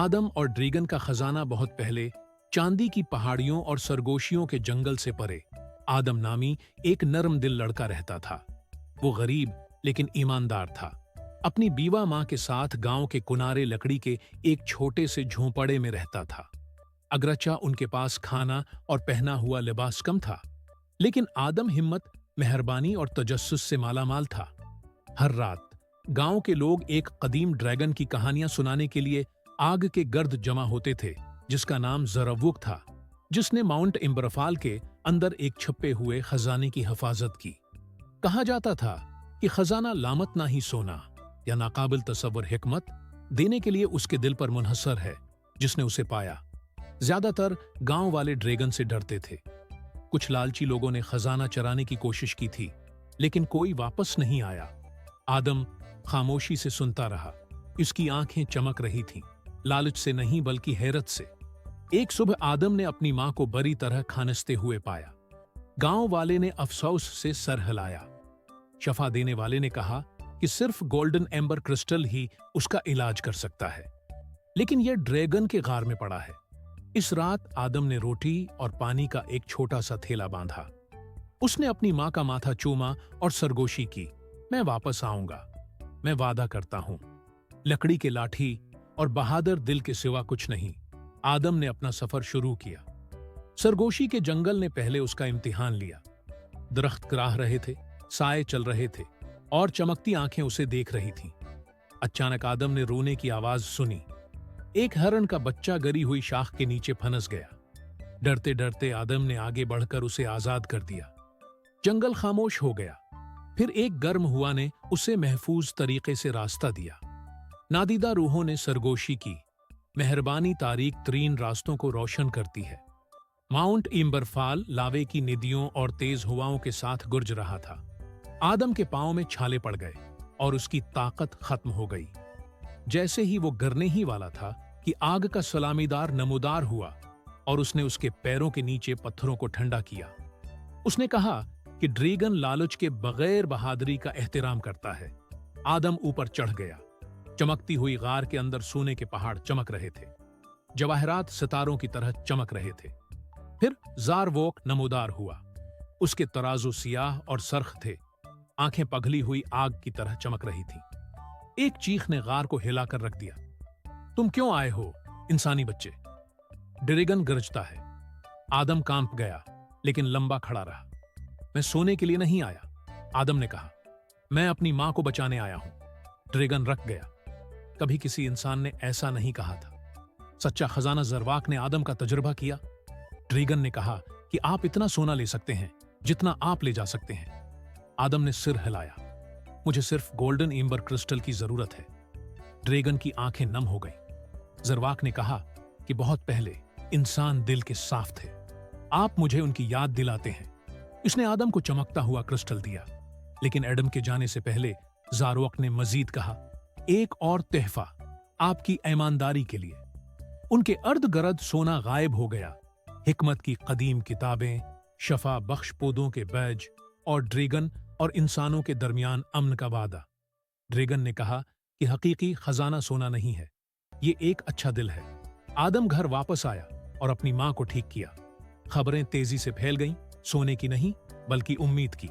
आदम और ड्रैगन का खजाना बहुत पहले चांदी की पहाड़ियों और सरगोशियों के जंगल से परे आदम नामी एक नरम दिल लड़का रहता था। वो गरीब लेकिन ईमानदार था। अपनी बीवा माँ के साथ गांव के किनारे लकड़ी के एक छोटे से झोंपड़े में रहता था। अगरचा उनके पास खाना और पहना हुआ लिबास कम था, लेकिन आदम हिम्मत, मेहरबानी और तजस्सुस से मालामाल था। हर रात गांव के लोग एक कदीम ड्रैगन की कहानियां सुनाने के लिए आग के गर्द जमा होते थे, जिसका नाम ज़रवुक था, जिसने माउंट इम्बरफाल के अंदर एक छुपे हुए खजाने की हिफाजत की। कहा जाता था कि खजाना लामत ना ही सोना या नाकाबिल तसव्वुर हिकमत देने के लिए उसके दिल पर मुनहसर है, जिसने उसे पाया। ज्यादातर गांव वाले ड्रैगन से डरते थे। कुछ लालची लोगों ने खजाना चराने की कोशिश की थी, लेकिन कोई वापस नहीं आया। आदम खामोशी से सुनता रहा। इसकी आंखें चमक रही थीं, लालच से नहीं बल्कि हैरत से। एक सुबह आदम ने अपनी मां को बुरी तरह खानसते हुए पाया। गांव वाले ने अफसोस से सर हिलाया। शफा देने वाले ने कहा कि सिर्फ गोल्डन एम्बर क्रिस्टल ही उसका इलाज कर सकता है, लेकिन यह ड्रैगन के गार में पड़ा है। इस रात आदम ने रोटी और पानी का एक छोटा सा थैला बांधा। उसने अपनी मां का माथा चूमा और सरगोशी की, मैं वापस आऊंगा, मैं वादा करता हूं। लकड़ी के लाठी और बहादुर दिल के सिवा कुछ नहीं, आदम ने अपना सफर शुरू किया। सरगोशी के जंगल ने पहले उसका इम्तिहान लिया। दरख्त कराह रहे थे, साए चल रहे थे और चमकती आंखें उसे देख रही थीं। अचानक आदम ने रोने की आवाज सुनी। एक हरण का बच्चा गरी हुई शाख के नीचे फंस गया। डरते डरते आदम ने आगे बढ़कर उसे आजाद कर दिया। जंगल खामोश हो गया। फिर एक गर्म हुआ ने उसे महफूज तरीके से रास्ता दिया। नादीदा रूहों ने सरगोशी की, मेहरबानी तारीक तरीन रास्तों को रोशन करती है। माउंट इम्बरफाल लावे की निदियों और तेज हवाओं के साथ गुर्ज रहा था। आदम के पांव में छाले पड़ गए और उसकी ताकत खत्म हो गई। जैसे ही वो गिरने ही वाला था कि आग का सलामीदार नमूदार हुआ और उसने उसके पैरों के नीचे पत्थरों को ठंडा किया। उसने कहा कि ड्रैगन लालच के बगैर बहादुरी का एहतराम करता है। आदम ऊपर चढ़ गया। चमकती हुई गार के अंदर सोने के पहाड़ चमक रहे थे, जवाहरात सितारों की तरह चमक रहे थे। फिर ज़ारवोक नमूदार हुआ। उसके तराजू सियाह और सरख थे, आंखें पगली हुई आग की तरह चमक रही थी। एक चीख ने गार को हिलाकर रख दिया। तुम क्यों आए हो, इंसानी बच्चे? ड्रैगन गरजता है। आदम कांप गया, लेकिन लंबा खड़ा रहा। मैं सोने के लिए नहीं आया, आदम ने कहा, मैं अपनी मां को बचाने आया हूं। ड्रैगन रख गया। कभी किसी इंसान ने ऐसा नहीं कहा था। सच्चा खजाना ज़रवाक ने आदम का तजुर्बा किया। ड्रैगन ने कहा कि आप इतना सोना ले सकते हैं जितना आप ले जा सकते हैं। आदम ने सिर हिलाया। मुझे सिर्फ गोल्डन एम्बर क्रिस्टल की जरूरत है। ड्रैगन की आंखें नम हो गईं। ज़रवाक ने कहा कि बहुत पहले इंसान दिल के साफ थे, आप मुझे उनकी याद दिलाते हैं। इसने आदम को चमकता हुआ क्रिस्टल दिया, लेकिन एडम के जाने से पहले ज़ारवक ने मजीद कहा, एक और तोहफा आपकी ईमानदारी के लिए। उनके अर्ध गरद सोना गायब हो गया। हिकमत की कदीम किताबें, शफा बख्श पौधों के बैज और ड्रैगन और इंसानों के दरमियान अमन का वादा। ड्रैगन ने कहा कि हकीकी खजाना सोना नहीं है, ये एक अच्छा दिल है। आदम घर वापस आया और अपनी मां को ठीक किया। खबरें तेजी से फैल गईं, सोने की नहीं बल्कि उम्मीद की।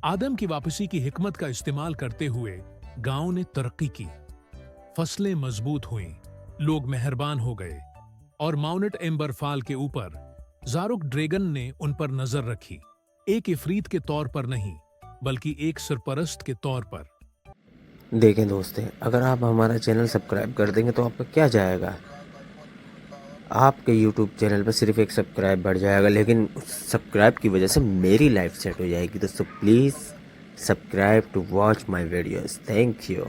आदम की वापसी की हिकमत का इस्तेमाल करते हुए गांव ने तरक्की की। फसलें मजबूत हुईं, लोग मेहरबान हो गए और माउंट एम्बरफाल के ऊपर ज़ारुक ड्रैगन ने उन पर नजर रखी, एक इफरीत के तौर पर नहीं बल्कि एक सरपरस्त के तौर पर। देखें दोस्तों, अगर आप हमारा चैनल सब्सक्राइब कर देंगे तो आपका क्या जाएगा, आपके YouTube चैनल पर सिर्फ एक सब्सक्राइब बढ़ जाएगा, लेकिन सब्सक्राइब की वजह से मेरी लाइफ सेट हो जाएगी। दोस्तों please subscribe to watch my videos. Thank you.